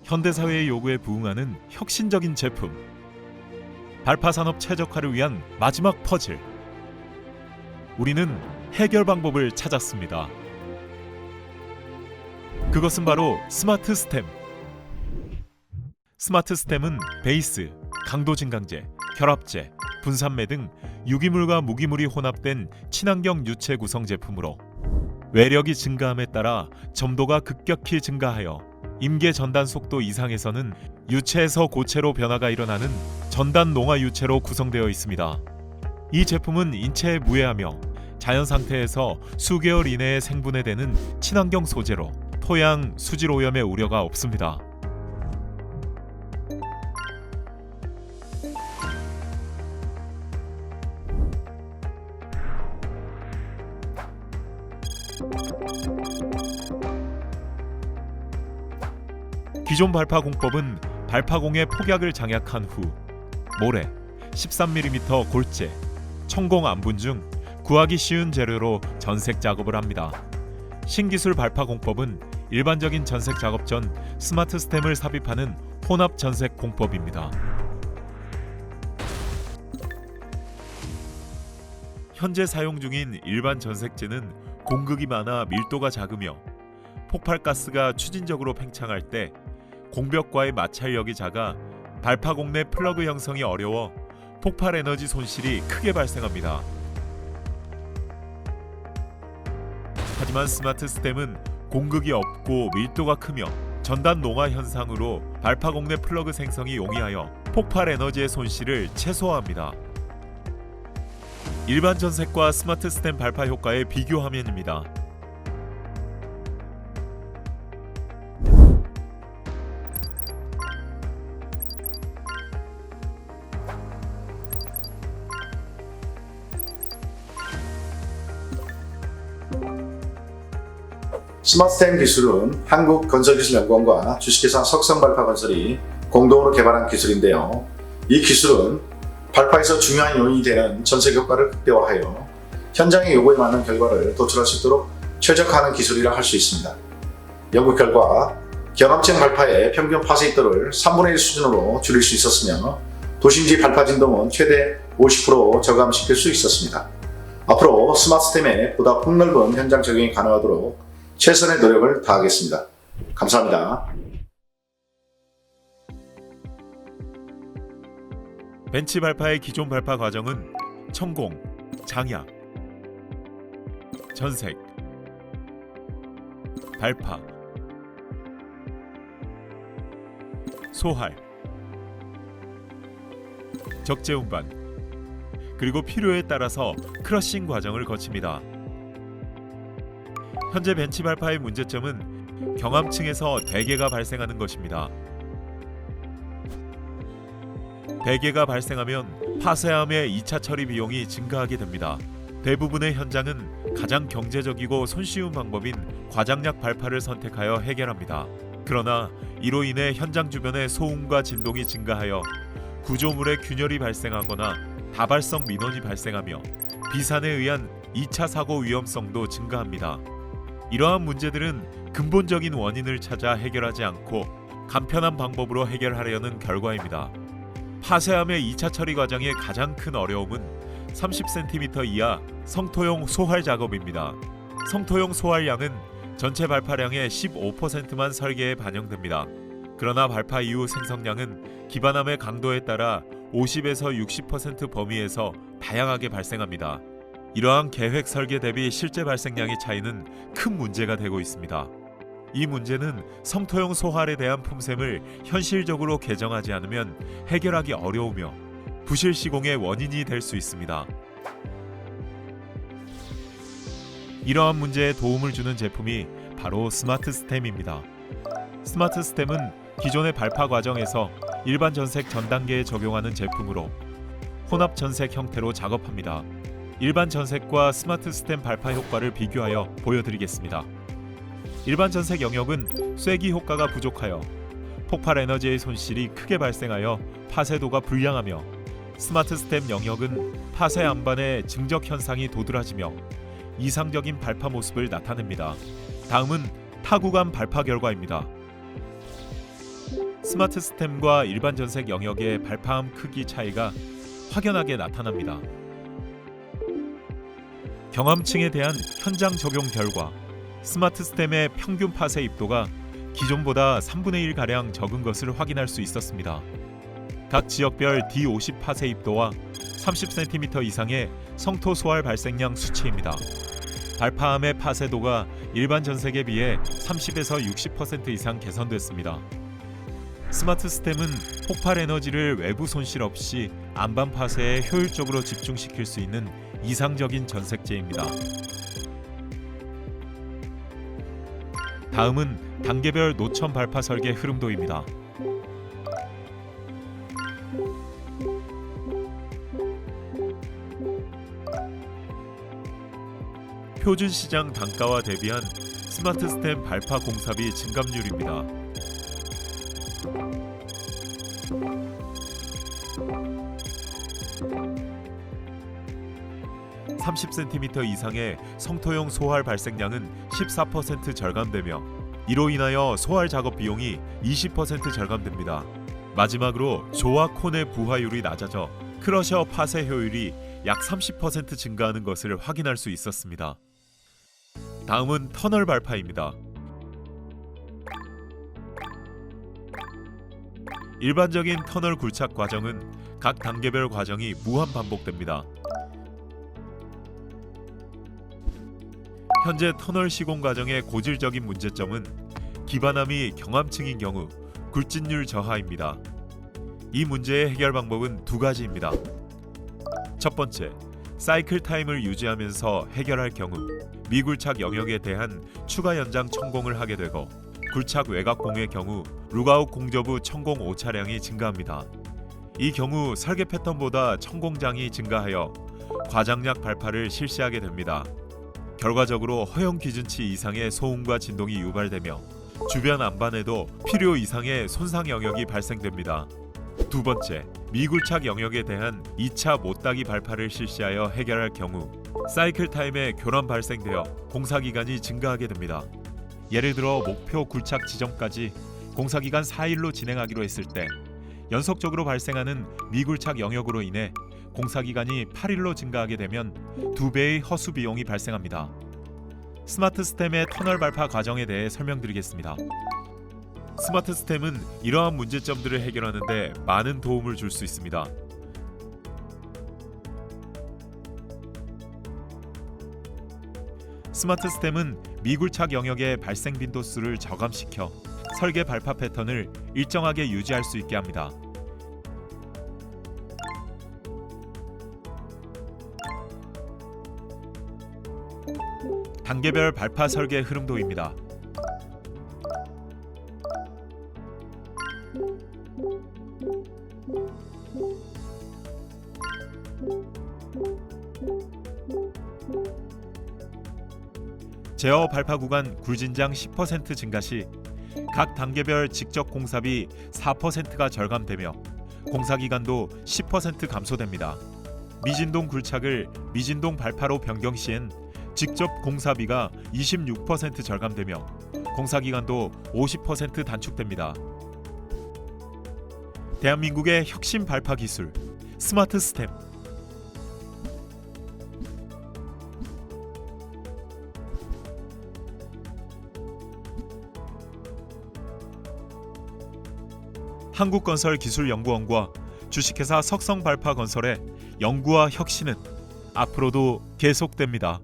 현대사회의 요구에 부응하는 혁신적인 제품. 발파산업 최적화를 위한 마지막 퍼즐. 우리는 해결 방법을 찾았습니다. 그것은 바로 스마트 스템. 스마트 스템은 베이스, 강도 증강제, 결합제, 분산매 등 유기물과 무기물이 혼합된 친환경 유체 구성 제품으로 외력이 증가함에 따라 점도가 급격히 증가하여 임계 전단 속도 이상에서는 유체에서 고체로 변화가 일어나는 전단 농화 유체로 구성되어 있습니다. 이 제품은 인체에 무해하며 자연 상태에서 수개월 이내에 생분해되는 친환경 소재로 토양, 수질 오염의 우려가 없습니다. 기존 발파 공법은 발파공의 폭약을 장약한 후 모래, 13mm 골재, 천공 안분 중 구하기 쉬운 재료로 전색 작업을 합니다. 신기술 발파 공법은 일반적인 전색 작업 전 스마트 스템을 삽입하는 혼합 전색 공법입니다. 현재 사용 중인 일반 전색제는 공극이 많아 밀도가 작으며 폭발가스가 추진적으로 팽창할 때 공벽과의 마찰력이 작아 발파공 내 플러그 형성이 어려워 폭발 에너지 손실이 크게 발생합니다. 하지만 스마트 스템은 공극이 없고 밀도가 크며 전단 농화 현상으로 발파공 내 플러그 생성이 용이하여 폭발 에너지의 손실을 최소화합니다. 일반 전색과 스마트 스템 발파 효과의 비교 화면입니다. 스마트스템 기술은 한국건설기술연구원과 주식회사 석성발파건설이 공동으로 개발한 기술인데요. 이 기술은 발파에서 중요한 요인이 되는 전색 효과를 극대화하여 현장의 요구에 맞는 결과를 도출할 수 있도록 최적화하는 기술이라 할 수 있습니다. 연구 결과 결합층 발파의 평균 파쇄입도를 3분의 1 수준으로 줄일 수 있었으며 도심지 발파 진동은 최대 50% 저감시킬 수 있었습니다. 앞으로 스마트스템에 보다 폭넓은 현장 적용이 가능하도록 최선의 노력을 다하겠습니다. 감사합니다. 벤치 발파의 기존 발파 과정은 천공, 장약, 전색, 발파, 소할, 적재 운반, 그리고 필요에 따라서 크러싱 과정을 거칩니다. 현재 벤치 발파의 문제점은 경합층에서 대개가 발생하는 것입니다. 대개가 발생하면 파쇄함의 2차 처리 비용이 증가하게 됩니다. 대부분의 현장은 가장 경제적이고 손쉬운 방법인 과장약 발파를 선택하여 해결합니다. 그러나 이로 인해 현장 주변의 소음과 진동이 증가하여 구조물에 균열이 발생하거나 다발성 민원이 발생하며 비산에 의한 2차 사고 위험성도 증가합니다. 이러한 문제들은 근본적인 원인을 찾아 해결하지 않고 간편한 방법으로 해결하려는 결과입니다. 파쇄함의 2차 처리 과정의 가장 큰 어려움은 30cm 이하 성토용 소할 작업입니다. 성토용 소할량은 전체 발파량의 15%만 설계에 반영됩니다. 그러나 발파 이후 생성량은 기반함의 강도에 따라 50에서 60% 범위에서 다양하게 발생합니다. 이러한 계획 설계 대비 실제 발생량의 차이는 큰 문제가 되고 있습니다. 이 문제는 성토용 소할에 대한 품셈을 현실적으로 개정하지 않으면 해결하기 어려우며 부실 시공의 원인이 될 수 있습니다. 이러한 문제에 도움을 주는 제품이 바로 스마트 스템입니다. 스마트 스템은 기존의 발파 과정에서 일반 전색 전 단계에 적용하는 제품으로 혼합 전색 형태로 작업합니다. 일반 전색과 스마트 스템 발파 효과를 비교하여 보여드리겠습니다. 일반 전색 영역은 쐐기 효과가 부족하여 폭발 에너지의 손실이 크게 발생하여 파쇄도가 불량하며, 스마트 스템 영역은 파쇄 안반의 증적 현상이 도드라지며 이상적인 발파 모습을 나타냅니다. 다음은 타구간 발파 결과입니다. 스마트 스템과 일반 전색 영역의 발파함 크기 차이가 확연하게 나타납니다. 경함층에 대한 현장 적용 결과 스마트 스템의 평균 파쇄 입도가 기존보다 3분의 1 가량 적은 것을 확인할 수 있었습니다. 각 지역별 D50 파쇄 입도와 30cm 이상의 성토 소활 발생량 수치입니다. 발파함의 파쇄도가 일반 전색에 비해 30에서 60% 이상 개선됐습니다. 스마트 스템은 폭발 에너지를 외부 손실 없이 안반 파쇄에 효율적으로 집중시킬 수 있는 이상적인 전색제입니다. 다음은 단계별 노천 발파 설계 흐름도입니다. 표준 시장 단가와 대비한 스마트 스템 발파 공사비 증감률입니다. (30cm) 이상의 성토용 소활 발생량은 14% 절감되며 이로 인하여 소활 작업 비용이 20% 절감됩니다. 마지막으로 조와 콘의 부하율이 낮아져 크러셔 파쇄 효율이 약 30% 증가하는 것을 확인할 수 있었습니다. 다음은 터널 발파입니다. 일반적인 터널 굴착 과정은 각 단계별 과정이 무한 반복됩니다. 현재 터널 시공 과정의 고질적인 문제점은 기반함이 경함층인 경우 굴진율 저하입니다. 이 문제의 해결 방법은 두 가지입니다. 첫 번째, 사이클 타임을 유지하면서 해결할 경우 미굴착 영역에 대한 추가 연장 천공을 하게 되고 굴착 외곽공의 경우 룩아웃 공저부 천공 오차량이 증가합니다. 이 경우 설계 패턴보다 천공장이 증가하여 과장약 발파를 실시하게 됩니다. 결과적으로 허용 기준치 이상의 소음과 진동이 유발되며 주변 안반에도 필요 이상의 손상 영역이 발생됩니다. 두 번째, 미굴착 영역에 대한 2차 못따기 발파를 실시하여 해결할 경우 사이클 타임에 교란 발생되어 공사 기간이 증가하게 됩니다. 예를 들어 목표 굴착 지점까지 공사 기간 4일로 진행하기로 했을 때 연속적으로 발생하는 미굴착 영역으로 인해 공사 기간이 8일로 증가하게 되면 2배의 허수 비용이 발생합니다. 스마트 스템의 터널 발파 과정에 대해 설명드리겠습니다. 스마트 스템은 이러한 문제점들을 해결하는 데 많은 도움을 줄 수 있습니다. 스마트 스템은 미굴착 영역의 발생 빈도수를 저감시켜 설계 발파 패턴을 일정하게 유지할 수 있게 합니다. 단계별 발파 설계 흐름도입니다. 제어 발파 구간 굴진장 10% 증가 시 각 단계별 직접 공사비 4%가 절감되며 공사 기간도 10% 감소됩니다. 미진동 굴착을 미진동 발파로 변경 시엔 직접 공사비가 26% 절감되며 공사 기간도 50% 단축됩니다. 대한민국의 혁신 발파 기술 스마트 스템. 한국건설기술연구원과 주식회사 석성발파건설의 연구와 혁신은 앞으로도 계속됩니다.